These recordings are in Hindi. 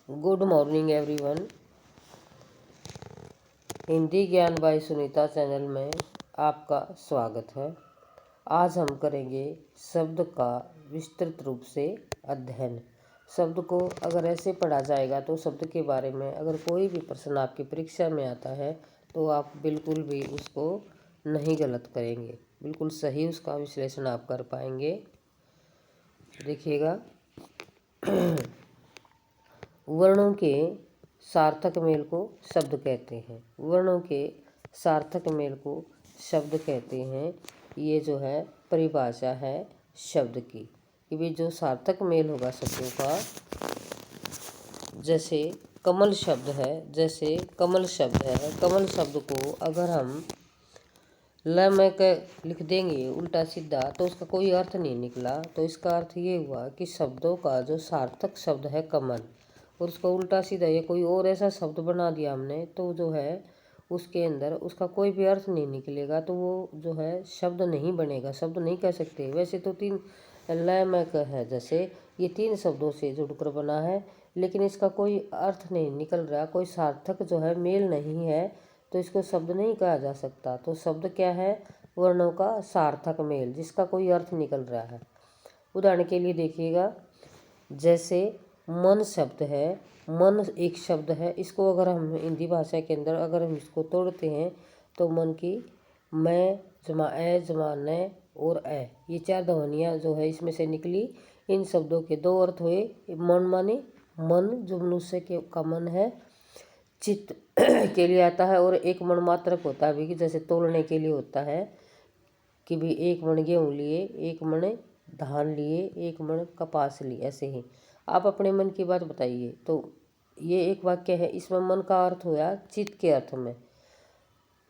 Good morning everyone. हिंदी ज्ञान बाय सुनीता चैनल में आपका स्वागत है। आज हम करेंगे शब्द का विस्तृत रूप से अध्ययन। शब्द को अगर ऐसे पढ़ा जाएगा तो शब्द के बारे में अगर कोई भी प्रश्न आपकी परीक्षा में आता है तो आप बिल्कुल भी उसको नहीं गलत करेंगे, बिल्कुल सही उसका विश्लेषण आप कर पाएंगे। देखिएगा, वर्णों के सार्थक मेल को शब्द कहते हैं। वर्णों के सार्थक मेल को शब्द कहते हैं। ये जो है परिभाषा है शब्द की कि भी जो सार्थक मेल होगा शब्दों का, जैसे कमल शब्द है, कमल शब्द को अगर हम ल में लिख देंगे उल्टा सीधा तो उसका कोई अर्थ नहीं निकला। तो इसका अर्थ ये हुआ कि शब्दों का जो सार्थक शब्द है कमल, और उसका उल्टा सीधा ये कोई और ऐसा शब्द बना दिया हमने तो जो है उसके अंदर उसका कोई भी अर्थ नहीं निकलेगा, तो वो जो है शब्द नहीं बनेगा, शब्द नहीं कह सकते। वैसे तो तीन ल में क है, जैसे ये तीन शब्दों से जुड़कर बना है, लेकिन इसका कोई अर्थ नहीं निकल रहा, कोई सार्थक जो है मेल नहीं है, तो इसको शब्द नहीं कहा जा सकता। तो शब्द क्या है? वर्णों का सार्थक मेल जिसका कोई अर्थ निकल रहा है। उदाहरण के लिए देखिएगा, जैसे मन शब्द है, मन एक शब्द है, इसको अगर हम हिंदी भाषा के अंदर अगर हम इसको तोड़ते हैं तो मन की मैं जमा ए जमा न और ए, ये चार ध्वनियाँ जो है इसमें से निकली। इन शब्दों के दो अर्थ हुए। मन माने मन जो मनुष्य के का मन है, चित्त के लिए आता है, और एक मन मात्रक होता है भी कि जैसे तोलने के लिए होता है कि भी एक मन गेहूँ लिए, एक मन धान लिए, एक मन कपास लिए। ऐसे ही आप अपने मन की बात बताइए। तो ये एक वाक्य है, इसमें मन का अर्थ हुआ चित्त के अर्थ में।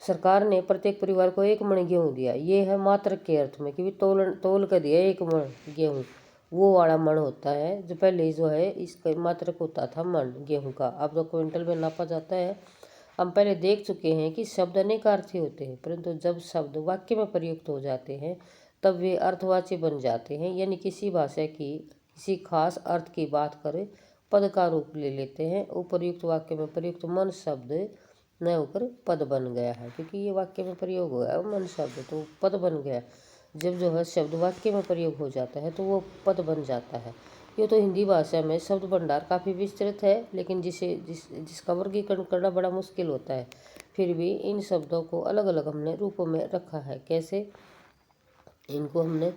सरकार ने प्रत्येक परिवार को एक मन गेहूँ दिया, ये है मात्रक के अर्थ में कि भी तोल कर दिया एक मन गेहूँ। वो वाला मन होता है जो पहले जो है इसका मात्रक होता था मन गेहूँ का, अब तो क्विंटल में नापा जाता है। हम पहले देख चुके हैं कि शब्द अनेक अर्थी होते हैं, परंतु जब शब्द वाक्य में प्रयुक्त हो जाते हैं तब वे अर्थवाची बन जाते हैं, यानी किसी भाषा की किसी खास अर्थ की बात कर पद का रूप ले लेते हैं। उपर्युक्त वाक्य में प्रयुक्त मन शब्द न होकर पद बन गया है, क्योंकि ये वाक्य में प्रयोग हुआ है मन शब्द, तो पद बन गया। जब जो है शब्द वाक्य में प्रयोग हो जाता है तो वो पद बन जाता है। ये तो हिंदी भाषा में शब्द भंडार काफ़ी विस्तृत है, लेकिन जिसका वर्गीकरण करना बड़ा मुश्किल होता है। फिर भी इन शब्दों को अलग अलग हमने रूपों में रखा है। कैसे? इनको हमने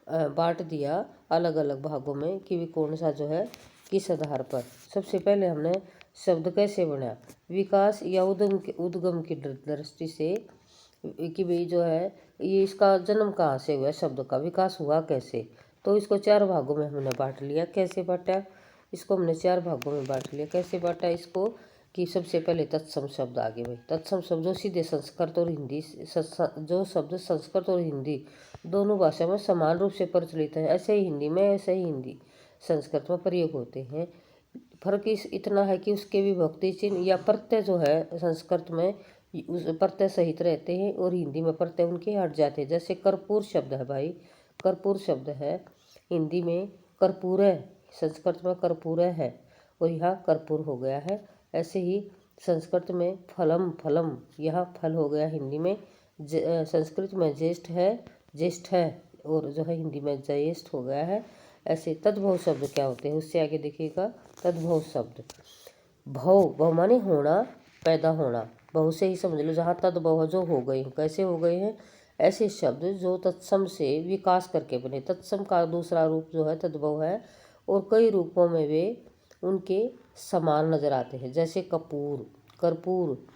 बांट दिया अलग अलग भागों में कि भी कौन सा जो है किस आधार पर। सबसे पहले हमने शब्द कैसे बना, विकास या उद्गम की दृष्टि से कि भाई जो है ये इसका जन्म कहाँ से हुआ, शब्द का विकास हुआ कैसे। तो इसको चार भागों में हमने बांट लिया। कैसे बांटा? इसको हमने चार भागों में बांट लिया। कैसे बांटा इसको कि सबसे पहले तत्सम शब्द आगे भाई, तत्सम शब्द जो सीधे संस्कृत और हिंदी, जो शब्द संस्कृत और हिंदी दोनों भाषा में समान रूप से प्रचलित है, ऐसे ही हिंदी में, ऐसे ही हिंदी संस्कृत में प्रयोग होते हैं। फर्क इतना है कि उसके विभक्ति चिन्ह या प्रत्यय जो है संस्कृत में उस प्रत्यय सहित रहते हैं और हिंदी में प्रत्यय उनके हट जाते हैं। जैसे कर्पूर शब्द है भाई, कर्पूर शब्द है, हिंदी में कर्पूर है, संस्कृत में कर्पूर है और यहाँ कर्पूर हो गया है। ऐसे ही संस्कृत में फलम यहाँ फल हो गया, हिंदी में संस्कृत में ज्येष्ठ है और जो है हिंदी में ज्येष्ठ हो गया है। ऐसे तद्भव शब्द क्या होते हैं उससे आगे देखिएगा। तद्भव शब्द, भव माने होना, पैदा होना, बहु से ही समझ लो, जहाँ तद्भव जो हो गए, कैसे हो गए हैं ऐसे शब्द जो तत्सम से विकास करके बने। तत्सम का दूसरा रूप जो है तद्भव है, और कई रूपों में वे उनके समान नजर आते हैं। जैसे कपूर, कर्पूर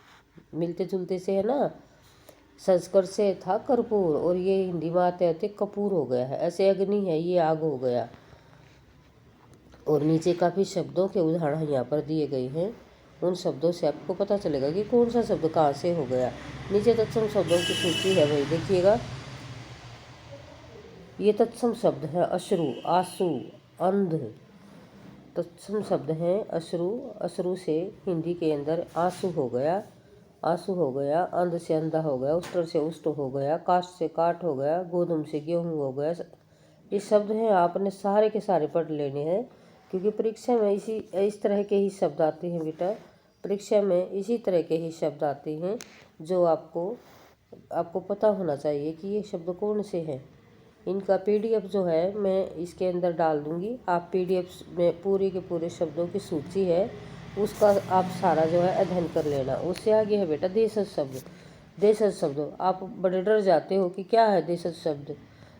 मिलते जुलते से है ना, संस्कृत से था कर्पूर और ये हिंदी में आते आते कपूर हो गया है। ऐसे अग्नि है, ये आग हो गया। और नीचे काफ़ी शब्दों के उदाहरण यहाँ पर दिए गए हैं, उन शब्दों से आपको पता चलेगा कि कौन सा शब्द कहाँ से हो गया। नीचे तत्सम शब्दों की सूची है भाई, देखिएगा। ये तत्सम शब्द है अश्रु, आंसू, अंध, तत्सम शब्द हैं। अश्रु से हिंदी के अंदर आंसू हो गया, अंध से अंधा हो गया, उष्ट से उष्ट हो गया, काष्ठ से काठ हो गया, गोधूम से गेहूँ हो गया। ये शब्द हैं, आपने सारे के सारे पढ़ लेने हैं। क्योंकि परीक्षा में इस तरह के ही शब्द आते हैं बेटा। परीक्षा में इसी तरह के ही शब्द आते हैं जो आपको पता होना चाहिए कि ये शब्द कौन से हैं। इनका पीडीएफ जो है मैं इसके अंदर डाल दूंगी। आप पीडीएफ में पूरे के पूरे शब्दों की सूची है, उसका आप सारा जो है अध्ययन कर लेना। उससे आगे है बेटा देशज शब्द। देशज शब्द आप बड़े डर जाते हो कि क्या है देशज शब्द,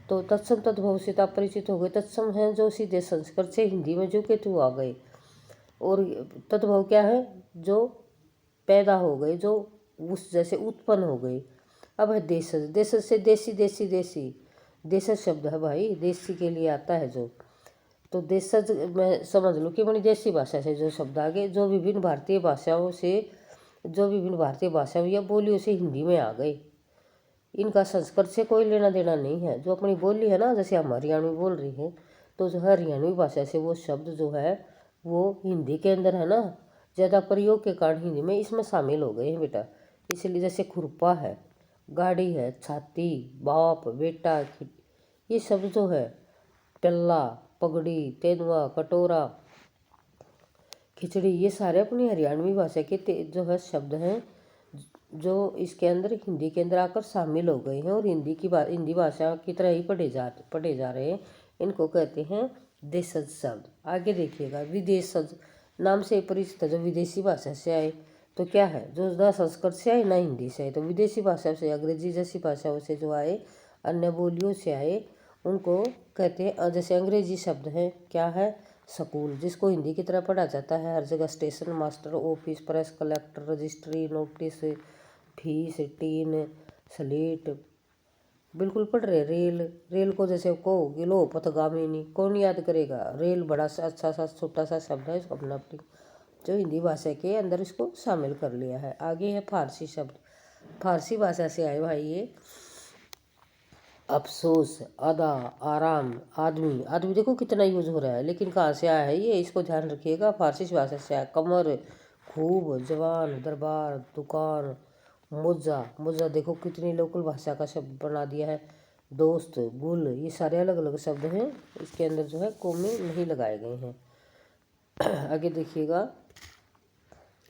तो तत्सम तद्भव से आप परिचित हो गए। तत्सम है जो सीधे संस्कृत से हिंदी में जो केतु आ गए, और तद्भव क्या है, जो पैदा हो गए, जो उस जैसे उत्पन्न हो गए। अब है देशज। देशज से देसी देसी देसी देशज शब्द है भाई, देसी के लिए आता है जो। तो देशज में समझ लो कि अपनी देसी भाषा से जो शब्द आ गए, जो विभिन्न भारतीय भाषाओं या बोलियों से हिंदी में आ गए। इनका संस्कृत से कोई लेना देना नहीं है। जो अपनी बोली है ना, जैसे हम हरियाणवी बोल रही हैं, तो जो हरियाणवी भाषा से वो शब्द जो है वो हिंदी के अंदर है ना, ज़्यादा प्रयोग के कारण हिंदी में इसमें शामिल हो गए हैं बेटा। इसलिए जैसे खुरपा है, गाड़ी है, छाती, बाप, बेटा, ये शब्द जो है, टल्ला, पगड़ी, तेंदुआ, कटोरा, खिचड़ी, ये सारे अपनी हरियाणवी भाषा के जो है शब्द हैं, जो इसके अंदर हिंदी के अंदर आकर शामिल हो गए हैं और हिंदी भाषा की तरह ही पढ़े जा रहे हैं। इनको कहते हैं देशज शब्द। आगे देखिएगा, विदेशज नाम से परिचित है, जो विदेशी भाषा से आए। तो क्या है, जो ना संस्कृत से आए ना हिंदी से आए, तो विदेशी भाषा से, अंग्रेजी जैसी भाषाओं से जो आए, अन्य बोलियों से आए, उनको कहते हैं। जैसे अंग्रेजी शब्द है, क्या है, स्कूल, जिसको हिंदी की तरह पढ़ा जाता है हर जगह। Station master, office, press, collector, registry, notice, fees, tin, slate, बिल्कुल पढ़ रहे। रेल, रेल को जैसे कहोगे लो पथगामिनी, कौन याद करेगा। रेल बड़ा सा अच्छा सा छोटा सा शब्द है, इसको अपना जो हिंदी भाषा के अंदर इसको शामिल कर लिया है। आगे है फारसी शब्द। फारसी भाषा से आए भाई ये। अफसोस, अदा, आराम, आदमी। आदमी देखो कितना यूज हो रहा है, लेकिन कहाँ से आया है ये, इसको ध्यान रखिएगा। फारसी भाषा से आया। कमर, खूब, जवान, दरबार, दुकान, मुज्जा। मुज्जा देखो कितनी लोकल भाषा का शब्द बना दिया है। दोस्त, गुल, ये सारे अलग अलग शब्द हैं, इसके अंदर जो है कोमे नहीं लगाए गए हैं। आगे देखिएगा,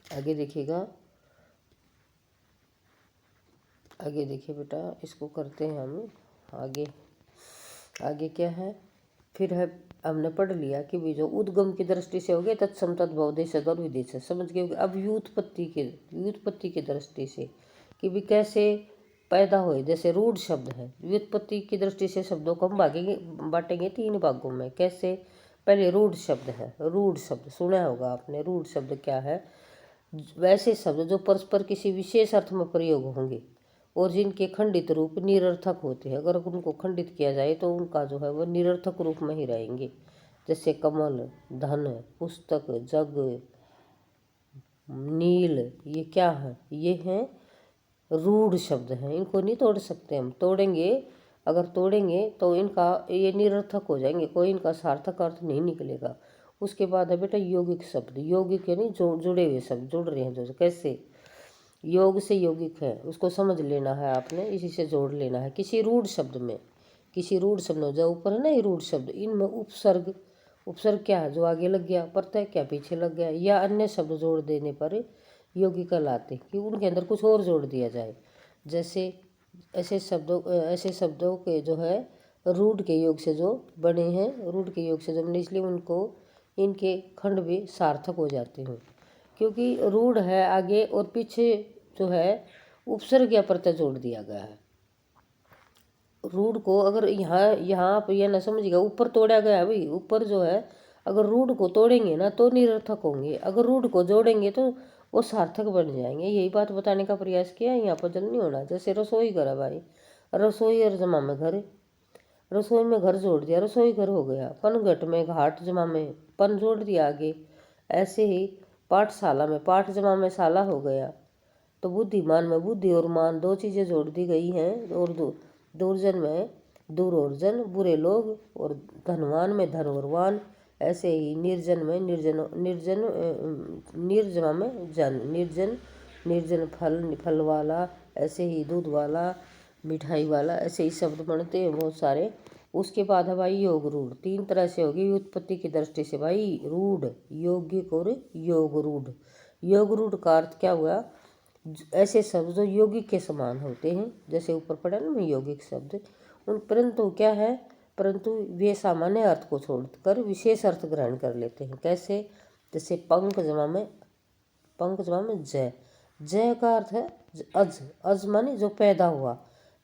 आगे देखिएगा, आगे देखिए बेटा, इसको करते हैं हम आगे। आगे क्या है, फिर है, हमने पढ़ लिया कि भी जो उद्गम की दृष्टि से हो गए तत्सम तद्भव देशज और विदेश, समझ गए। अब व्युत्पत्ति की दृष्टि से कि भी कैसे पैदा हुए, जैसे रूढ़ शब्द है। व्युत्पत्ति की दृष्टि से शब्दों को हम बांटेंगे 3 भागों में। कैसे, पहले रूढ़ शब्द है। रूढ़ शब्द सुना होगा आपने। रूढ़ शब्द क्या है, वैसे शब्द जो परस्पर किसी विशेष अर्थ में प्रयोग होंगे और जिनके खंडित रूप निरर्थक होते हैं। अगर उनको खंडित किया जाए तो उनका जो है वह निरर्थक रूप में ही रहेंगे। जैसे कमल, धन, पुस्तक, जग, नील, ये क्या है, ये हैं रूढ़ शब्द हैं। इनको नहीं तोड़ सकते हम। तोड़ेंगे, अगर तोड़ेंगे तो इनका ये निरर्थक हो जाएंगे, कोई इनका सार्थक अर्थ नहीं निकलेगा। उसके बाद है बेटा यौगिक शब्द। यौगिक यानी जुड़े हुए शब्द, जुड़ रहे हैं जो। कैसे, योग से यौगिक है, उसको समझ लेना है आपने, इसी से जोड़ लेना है। किसी रूढ़ शब्द में, जो ऊपर है ना ये रूढ़ शब्द, इनमें उपसर्ग, उपसर्ग क्या है, जो आगे लग गया, प्रत्यय क्या पीछे लग गया, या अन्य शब्द जोड़ देने पर यौगिक कहलाते, कि उनके अंदर कुछ और जोड़ दिया जाए। जैसे ऐसे शब्दों के जो है रूढ़ के योग से जो बने हैं, रूढ़ के योग से जो बने, इसलिए उनको इनके खंड भी सार्थक हो जाते हैं। क्योंकि रूढ़ है आगे और पीछे जो है उपसर्ग या प्रत्यय जोड़ दिया गया है। रूढ़ को अगर यहाँ आप यह ना समझिएगा ऊपर तोड़ा गया है भाई। ऊपर जो है अगर रूढ़ को तोड़ेंगे ना तो निरर्थक होंगे, अगर रूढ़ को जोड़ेंगे तो वो सार्थक बन जाएंगे। यही बात बताने का प्रयास किया है, यहाँ पर जल नहीं होना। जैसे रसोई घर है भाई, रसोई और जमा में घर, रसोई में घर जोड़ दिया, रसोई घर हो गया। पनघट में घाट, जमा में पन जोड़ दिया आगे। ऐसे ही पाठशाला में पाठ, जमा में शाला हो गया। तो बुद्धिमान में बुद्धि और मान 2 चीज़ें जोड़ दी गई हैं। और दूरजन में दूर और जन, बुरे लोग, और धनवान में धन और वान। ऐसे ही निर्जन में निर्जमा में जन, निर्जन फल वाला। ऐसे ही दूध वाला, मिठाई वाला, ऐसे ही शब्द बनते हैं बहुत सारे। उसके बाद है भाई योग रूढ़। तीन तरह से होगी व्युत्पत्ति की दृष्टि से भाई, रूढ़, यौगिक और योग रूढ़। योग रूढ़ का अर्थ क्या हुआ, ऐसे शब्द जो यौगिक के समान होते हैं, जैसे ऊपर पढ़ा ना मैं यौगिक शब्द, उन परंतु क्या है, परंतु वे सामान्य अर्थ को छोड़कर विशेष अर्थ ग्रहण कर लेते हैं। कैसे, जैसे पंख जमा में, पंख जमा में जय, जय का अर्थ है अज, अज माने जो पैदा हुआ,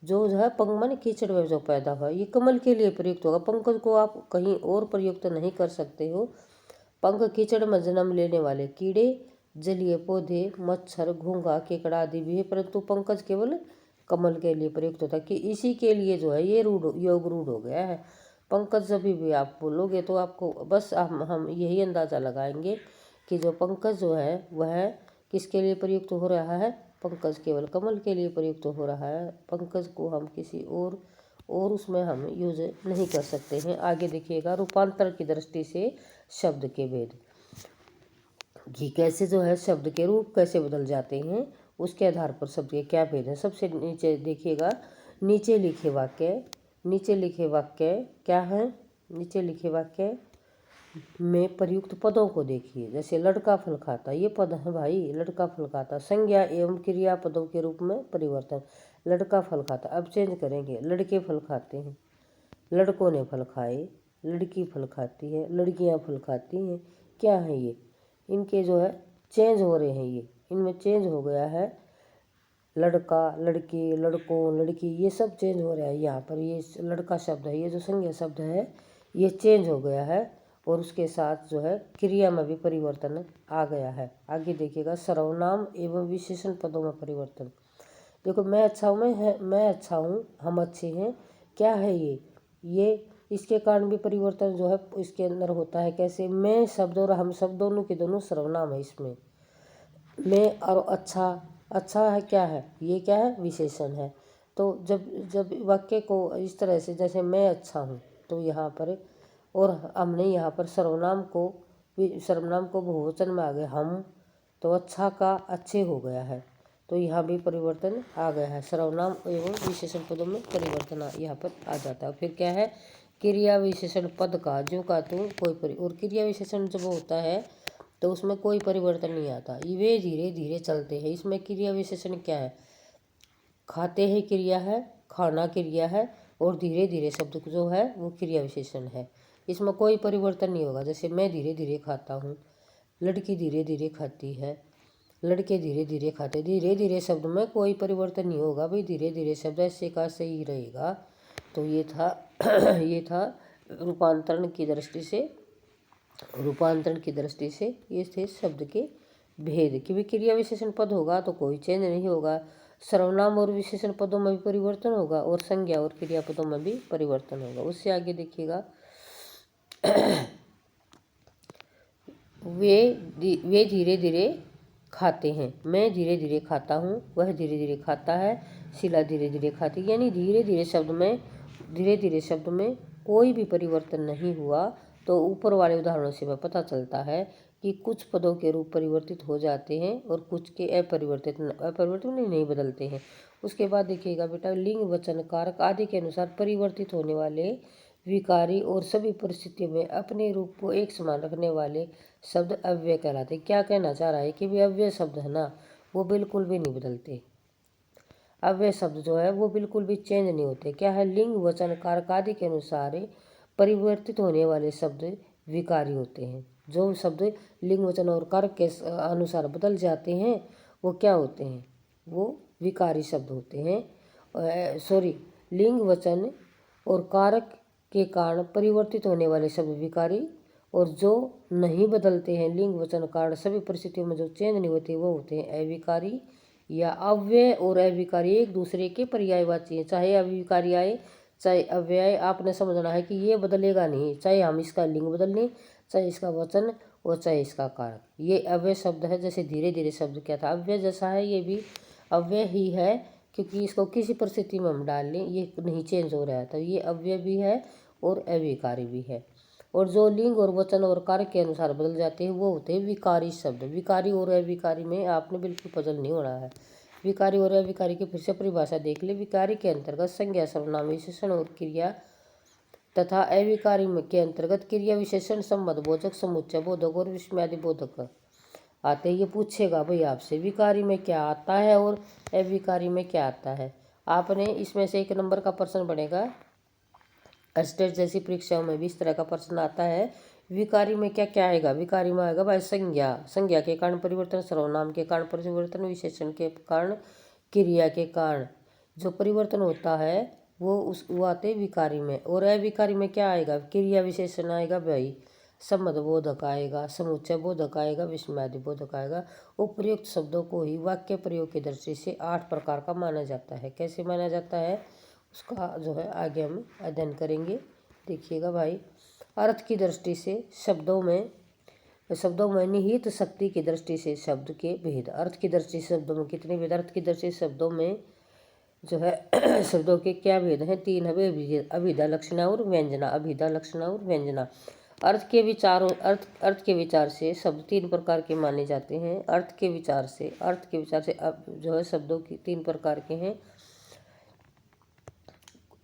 जो है पंख माने कीचड़ में जो पैदा हुआ, ये कमल के लिए प्रयुक्त होगा। पंकज को आप कहीं और प्रयुक्त नहीं कर सकते हो। पंख कीचड़ में जन्म लेने वाले कीड़े, जलीय पौधे, मच्छर, घोंघा, केकड़ा आदि भी है, परंतु पंकज केवल कमल के लिए प्रयुक्त होता है, कि इसी के लिए जो है ये रूढ़, योग रूढ़ हो गया है। पंकज जब भी आप बोलोगे तो आपको बस हम यही अंदाज़ा लगाएंगे कि जो पंकज जो है वह किसके लिए प्रयुक्त हो रहा है, पंकज केवल कमल के लिए प्रयुक्त हो रहा है। पंकज को हम किसी और उसमें हम यूज नहीं कर सकते हैं। आगे देखिएगा, रूपांतर की दृष्टि से शब्द के भेद, कि कैसे जो है शब्द के रूप कैसे बदल जाते हैं, उसके आधार पर शब्द के क्या भेद हैं। सबसे नीचे देखिएगा, नीचे लिखे वाक्य, नीचे लिखे वाक्य क्या है, नीचे लिखे वाक्य में प्रयुक्त पदों को देखिए। जैसे लड़का फल खाता, ये पद है भाई, लड़का फल खाता। संज्ञा एवं क्रिया पदों के रूप में परिवर्तन, लड़का फल खाता, अब चेंज करेंगे, लड़के फल खाते हैं, लड़कों ने फल खाए, लड़की फल खाती है, लड़कियां फल खाती हैं। क्या है ये, इनके जो है चेंज हो रहे हैं, ये इनमें चेंज हो गया है। लड़का, लड़के, लड़कों, लड़की, ये सब चेंज हो रहा है। यहाँ पर ये लड़का शब्द है, ये जो संज्ञा शब्द है ये चेंज हो गया है, और उसके साथ जो है क्रिया में भी परिवर्तन आ गया है। आगे देखिएगा, सर्वनाम एवं विशेषण पदों में परिवर्तन। देखो, मैं अच्छा हूँ, मैं अच्छा हूँ, हम अच्छे हैं, क्या है ये इसके कारण भी परिवर्तन जो है इसके अंदर होता है। कैसे, मैं शब्द और हम शब्द दोनों के दोनों सर्वनाम है इसमें। मैं और अच्छा, अच्छा है क्या है, ये क्या है, विशेषण है। तो जब जब वाक्य को इस तरह से, जैसे मैं अच्छा हूँ, तो यहाँ पर और हमने यहाँ पर सर्वनाम को बहुवचन में आ गए हम, तो अच्छा का अच्छे हो गया है, तो यहाँ भी परिवर्तन आ गया है। सर्वनाम एवं विशेषण पदों में परिवर्तन यहाँ पर आ जाता है। फिर क्या है, क्रिया विशेषण पद का, जो का तो कोई और क्रिया विशेषण जब होता है तो उसमें कोई परिवर्तन नहीं आता, वे धीरे धीरे चलते हैं। इसमें क्रिया विशेषण क्या है, खाते हैं क्रिया है, खाना क्रिया है, और धीरे धीरे शब्द जो है वो क्रिया विशेषण है। इसमें कोई परिवर्तन नहीं होगा। जैसे मैं धीरे धीरे खाता हूँ, लड़की धीरे धीरे खाती है, लड़के धीरे धीरे खाते, धीरे धीरे शब्द में कोई परिवर्तन नहीं होगा भाई, धीरे धीरे शब्द ऐसे का सही रहेगा। तो ये था ये था रूपांतरण की दृष्टि से, रूपांतरण की दृष्टि से ये थे शब्द के भेद। कि भी क्रिया विशेषण पद होगा तो कोई चेंज नहीं होगा, सर्वनाम और विशेषण पदों में भी परिवर्तन होगा, और संज्ञा और क्रिया पदों में भी परिवर्तन होगा। उससे आगे देखिएगा, वे धीरे धीरे खाते हैं, मैं धीरे धीरे खाता हूँ, वह धीरे धीरे खाता है, शीला धीरे धीरे खाती है। यानी धीरे धीरे शब्द में कोई भी परिवर्तन नहीं हुआ। तो ऊपर वाले उदाहरणों से वह पता चलता है कि कुछ पदों के रूप परिवर्तित हो जाते हैं और कुछ के अपरिवर्तित नहीं बदलते हैं। उसके बाद देखिएगा बेटा, लिंग, वचन, कारक आदि के अनुसार परिवर्तित होने वाले विकारी और सभी परिस्थितियों में अपने रूप को एक समान रखने वाले शब्द अव्यय कहलाते। क्या कहना चाह रहा है कि भी अव्यय शब्द है ना, वो बिल्कुल भी नहीं बदलते। अव्यय शब्द जो है वो बिल्कुल भी चेंज नहीं होते। क्या है, लिंग, वचन, कारक आदि के अनुसार परिवर्तित होने वाले शब्द विकारी होते हैं। जो शब्द लिंग, वचन और कारक के अनुसार बदल जाते हैं वो क्या होते हैं, वो विकारी शब्द होते हैं। लिंग, वचन और कारक के कारण परिवर्तित होने वाले शब्द विकारी, और जो नहीं बदलते हैं, लिंग, वचन, कारक सभी परिस्थितियों में जो चेंज नहीं होते, वो होते हैं अविकारी। या अव्यय और अविकारी एक दूसरे के पर्यायवाची हैं। चाहे अविकारी आए चाहे अव्यय आए, आपने समझना है कि ये बदलेगा नहीं, चाहे हम इसका लिंग बदल लें, चाहे इसका वचन और चाहे इसका कारक। ये अव्यय शब्द है। जैसे धीरे धीरे शब्द क्या था, अव्यय जैसा है, ये भी अव्यय ही है, क्योंकि इसको किसी परिस्थिति में हम डाल लें ये नहीं चेंज हो रहा है, तो ये अव्यय भी है और अविकारी भी है। और जो लिंग और वचन और कारक के अनुसार बदल जाते हैं वो होते हैं विकारी शब्द। विकारी और अविकारी में आपने बिल्कुल पजल नहीं होना है। विकारी और अविकारी की फिर से परिभाषा देख ले। विकारी के अंतर्गत संज्ञा, सर्वनाम, विशेषण और क्रिया तथा अविकारी में के अंतर्गत क्रिया विशेषण संबंध बोधक समुच्चय बोधक और विस्मयादि बोधक आते हैं। ये पूछेगा भाई आपसे विकारी में क्या आता है और अविकारी में क्या आता है। आपने इसमें से 1 नंबर का प्रश्न बनेगा। स्टेट जैसी परीक्षाओं में भी इस तरह का प्रश्न आता है। विकारी में क्या क्या आएगा? विकारी में आएगा भाई संज्ञा, संज्ञा के कारण परिवर्तन, सर्वनाम के कारण परिवर्तन, विशेषण के कारण, क्रिया के कारण जो परिवर्तन होता है वो आते विकारी में। और अविकारी में क्या आएगा? क्रिया विशेषण आएगा भाई, संबंध बोधक आएगा, समुच्चय बोधक आएगा, विस्मयादि बोधक आएगा। उपयुक्त शब्दों को ही वाक्य प्रयोग की दृष्टि से 8 प्रकार का माना जाता है। कैसे माना जाता है उसका जो है आगे हम अध्ययन करेंगे। देखिएगा भाई, अर्थ की दृष्टि से शब्दों में निहित शक्ति की दृष्टि से शब्द के भेद। अर्थ की दृष्टि से शब्दों में कितने भेद? अर्थ की दृष्टि से शब्दों में जो है शब्दों के क्या भेद हैं? 3 है, अभिधा, लक्षणा और व्यंजना। अभिधा, लक्षणा और व्यंजना। अर्थ के विचार से शब्द 3 प्रकार के माने जाते हैं। अर्थ के विचार से जो है शब्दों की 3 प्रकार के हैं,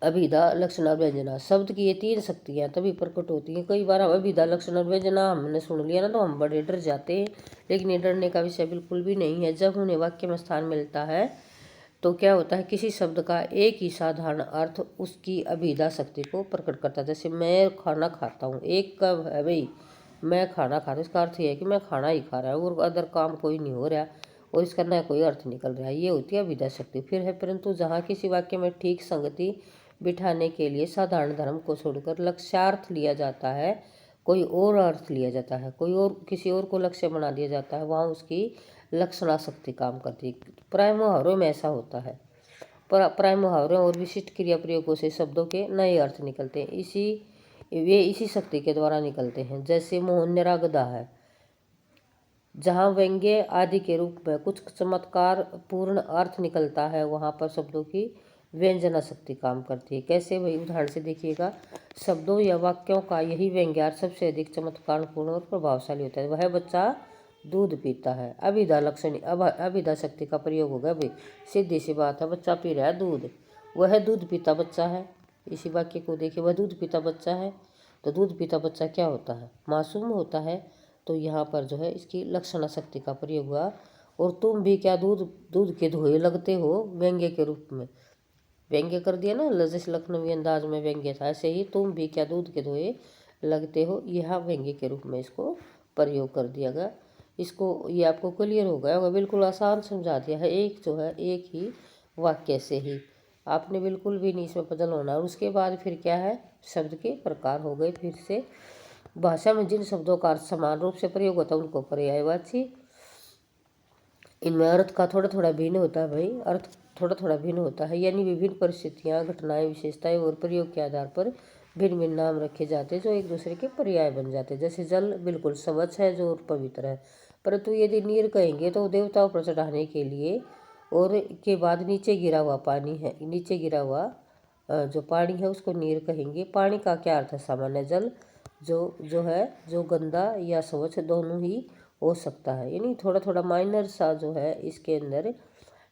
अभिधा, लक्षण और व्यंजना। शब्द की ये 3 शक्तियाँ तभी प्रकट होती हैं। कई बार हम अभिधा, लक्षण और व्यंजना हमने सुन लिया ना तो हम बड़े डर जाते हैं, लेकिन ये डरने का विषय बिल्कुल भी नहीं है। जब उन्हें वाक्य में स्थान मिलता है तो क्या होता है, किसी शब्द का एक ही साधारण अर्थ उसकी अभिधा शक्ति को प्रकट करता है। जैसे मैं खाना खाता हूँ, एक का है भाई मैं खाना खाता हूँ, इसका अर्थ ये है कि मैं खाना ही खा रहा हूँ और अदर काम कोई नहीं हो रहा और इसका नया कोई अर्थ निकल रहा है। ये होती है अभिधा शक्ति। फिर है परंतु जहाँ किसी वाक्य में ठीक संगति बिठाने के लिए साधारण धर्म को छोड़कर लक्ष्यार्थ लिया जाता है, कोई और अर्थ लिया जाता है, कोई और किसी और को लक्ष्य बना दिया जाता है, वहाँ उसकी लक्षणा शक्ति काम करती है। प्राय मुहावरों में ऐसा होता है। प्राय मुहावरों और विशिष्ट क्रिया प्रयोगों से शब्दों के नए अर्थ निकलते हैं। इसी शक्ति के द्वारा निकलते हैं। जैसे मोहन निरागदा है, जहाँ व्यंग्य आदि के रूप में कुछ चमत्कार पूर्ण अर्थ निकलता है, वहाँ पर शब्दों की व्यंजना शक्ति काम करती है। कैसे भाई? उदाहरण से देखिएगा, शब्दों या वाक्यों का यही व्यंग्यार्थ सबसे अधिक चमत्कारपूर्ण और प्रभावशाली होता है। वह बच्चा दूध पीता है, अभिधा शक्ति का प्रयोग होगा भाई। सीधी सी बात है, बच्चा पी रहा है दूध, वह दूध पीता बच्चा है। इसी वाक्य को देखिए, वह दूध पीता बच्चा है, तो दूध पीता बच्चा क्या होता है? मासूम होता है। तो यहाँ पर जो है इसकी लक्षणा शक्ति का प्रयोग हुआ। और तुम भी क्या दूध के धोए लगते हो, व्यंग्य के रूप में व्यंग्य कर दिया ना, जैसे लखनवी अंदाज में व्यंग्य था, ऐसे ही तुम भी क्या दूध के धोए लगते हो, यह व्यंग्य के रूप में इसको प्रयोग कर दिया गया। इसको ये आपको क्लियर हो गया होगा, बिल्कुल आसान समझा दिया है। एक ही वाक्य से ही आपने बिल्कुल भी नहीं इसमें पजल होना। और उसके बाद फिर क्या है, शब्द के प्रकार हो गए। फिर से भाषा में जिन शब्दों का अर्थ समान रूप से प्रयोग होता है उनको पर्यायवाची। इनमें अर्थ का थोड़ा थोड़ा भिन्न होता है भाई, अर्थ थोड़ा थोड़ा भिन्न होता है, यानी विभिन्न परिस्थितियाँ, घटनाएं, विशेषताएं और प्रयोग के आधार पर भिन्न भिन्न नाम रखे जाते हैं जो एक दूसरे के पर्याय बन जाते हैं। जैसे जल बिल्कुल स्वच्छ है जो पवित्र है, परंतु यदि नीर कहेंगे तो देवताओं पर चढ़ाने के लिए, और के बाद नीचे गिरा हुआ पानी है, नीचे गिरा हुआ जो पानी है उसको नीर कहेंगे। पानी का क्या अर्थ है? सामान्य जल, जो गंदा या स्वच्छ दोनों ही हो सकता है। यानी थोड़ा थोड़ा माइनर सा जो है इसके अंदर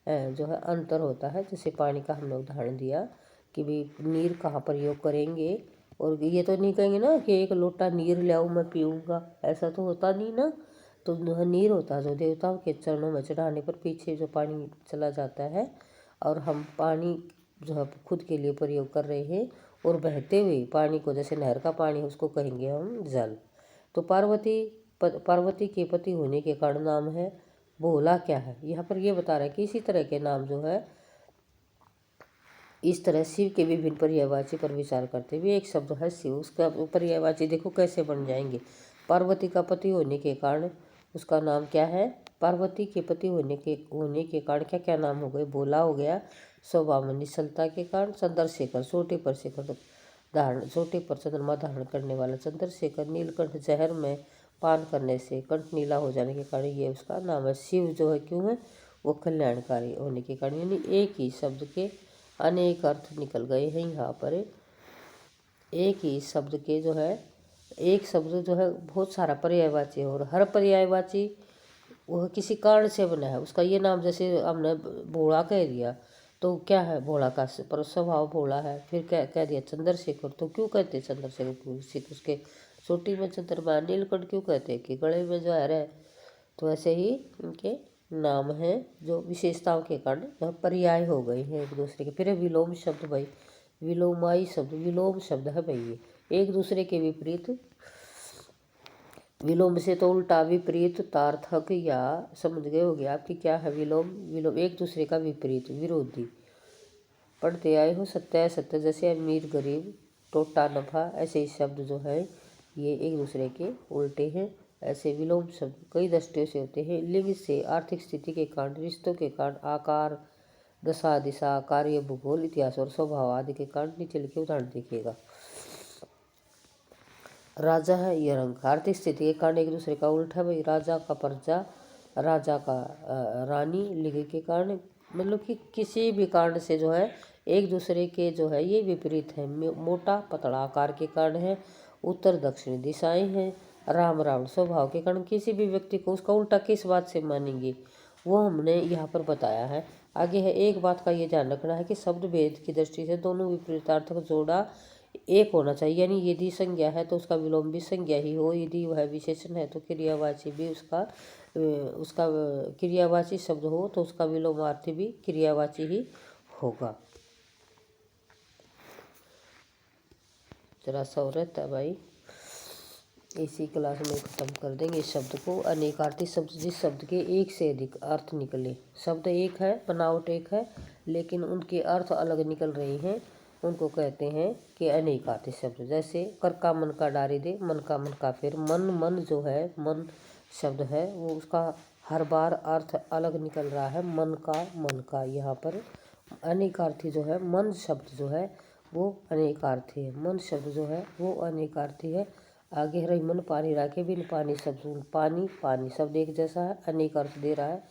जो है अंतर होता है। जैसे पानी का हमने उदाहरण दिया कि भाई नीर कहाँ प्रयोग करेंगे, और ये तो नहीं कहेंगे ना कि एक लोटा नीर ले आओ मैं पीऊँगा, ऐसा तो होता नहीं ना। तो नीर होता है जो देवताओं के चरणों में चढ़ाने पर पीछे जो पानी चला जाता है, और हम पानी जो है खुद के लिए प्रयोग कर रहे हैं, और बहते हुए पानी को, जैसे नहर का पानी उसको कहेंगे हम जल। तो पार्वती के पति होने के कारण नाम है भोला। क्या है यहाँ पर ये बता रहा है कि इसी तरह के नाम जो है, इस तरह शिव के विभिन्न पर्यायवाची पर विचार करते हुए एक शब्द है शिव, उसका पर्यायवाची देखो कैसे बन जाएंगे। पार्वती का पति होने के कारण उसका नाम क्या है? पार्वती के पति होने के कारण क्या क्या नाम हो गए? भोला हो गया, स्वभाव में निश्चलता के कारण, चंद्रशेखर, छोटे पर चंद्रमा धारण करने वाला चंद्रशेखर, नीलकंठ, जहर में पान करने से कंठ नीला हो जाने के कारण ये उसका नाम है। शिव जो है क्यों है? वो कल्याणकारी होने के कारण। यानी एक ही शब्द के अनेक अर्थ निकल गए हैं यहाँ पर। एक ही शब्द के जो है, एक शब्द जो है बहुत सारा पर्यायवाची है, और हर पर्यायवाची वह किसी कारण से बना है। उसका ये नाम, जैसे हमने भोला कह दिया तो क्या है, भोला का पर स्वभाव भोला है। फिर क्या कह दिया चंद्रशेखर, तो क्यों कहते चंद्रशेखर, उसके चोटी में चंद्रमा, नीलकंठ क्यों कहते कि गले में जो है। तो ऐसे ही इनके नाम हैं जो विशेषताओं के कारण वह पर्याय हो गए हैं एक दूसरे के। फिर है विलोम शब्द भाई, विलोमाई शब्द, विलोम शब्द है भाई ये एक दूसरे के विपरीत। विलोम से तो उल्टा, विपरीत, तार्थक या समझ गए होगे आपकी क्या है विलोम। विलोम एक दूसरे का विपरीत, विरोधी। पढ़ते आए हो सत्य असत्य, जैसे अमीर गरीब, टोटा नफा, ऐसे ही शब्द जो है ये एक दूसरे के उल्टे हैं। ऐसे विलोम शब्द कई दृष्टियों से होते हैं। लिंग से, आर्थिक स्थिति के कारण, रिश्तों के कारण, आकार, दशा दिशा, कार्य, भूगोल, इतिहास और स्वभाव आदि के कारण नीचे लिखे उदाहरण देखिएगा। राजा है ये रंग, आर्थिक स्थिति के कारण एक दूसरे का उल्टा है भाई। राजा का प्रजा, राजा का रानी, लिंग के कारण मतलब कि किसी भी कारण से जो है एक दूसरे के जो है ये विपरीत है। मोटा पतला आकार के कारण है, उत्तर दक्षिण दिशाएं हैं। राम रावण स्वभाव के कारण किसी भी व्यक्ति को उसका उल्टा किस बात से मानेंगे वो हमने यहाँ पर बताया है। आगे है, एक बात का ये ध्यान रखना है कि शब्द भेद की दृष्टि से दोनों विपरीतार्थक जोड़ा एक होना चाहिए। यानी यदि संज्ञा है तो उसका विलोम भी संज्ञा ही हो, यदि वह विशेषण है तो क्रियावाची भी उसका क्रियावाची शब्द हो तो उसका विलोमार्थी भी क्रियावाची ही होगा। जरा सा रहता है भाई, इसी क्लास में खत्म कर देंगे इस शब्द को। अनेकार्थी शब्द, जिस शब्द के एक से अधिक अर्थ निकले। शब्द एक है, बनावट एक है, लेकिन उनके अर्थ अलग निकल रहे हैं, उनको कहते हैं कि अनेकार्थी शब्द। जैसे कर का मन का डारी दे, मन का फिर मन, मन जो है मन शब्द है वो उसका हर बार अर्थ अलग निकल रहा है। मन का यहाँ पर अनेकार्थी जो है, मन शब्द जो है वो अनेकार्थी है, मन शब्द जो है वो अनेकार्थी है। आगे रही मन पानी राखे बिन पानी शब्द, पानी पानी शब्द एक जैसा है, अनेक अर्थ दे रहा है।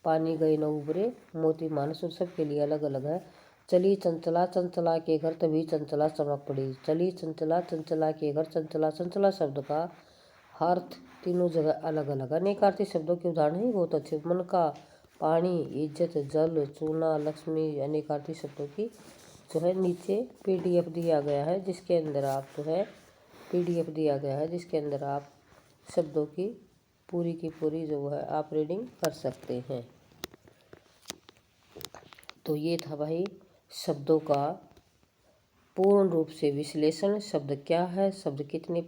पानी गए न उबरे, मोती मानस, उन सब के लिए अलग अलग है। चली चंचला, चंचला के घर तभी चंचला चमक पड़ी। चली चंचला, चंचला के घर, चंचला, चंचला शब्द का अर्थ तीनों जगह अलग अलग। अनेकार्थी शब्दों के उदाहरण ही बहुत अच्छे। मन का, पानी, इज्जत, जल, चूना, लक्ष्मी, अनेकार्थी शब्दों की जो है नीचे PDF दिया गया है, जिसके अंदर आप जो है PDF दिया गया है, जिसके अंदर आप शब्दों की पूरी जो है आप रीडिंग कर सकते हैं। तो ये था भाई शब्दों का पूर्ण रूप से विश्लेषण। शब्द क्या है, शब्द कितने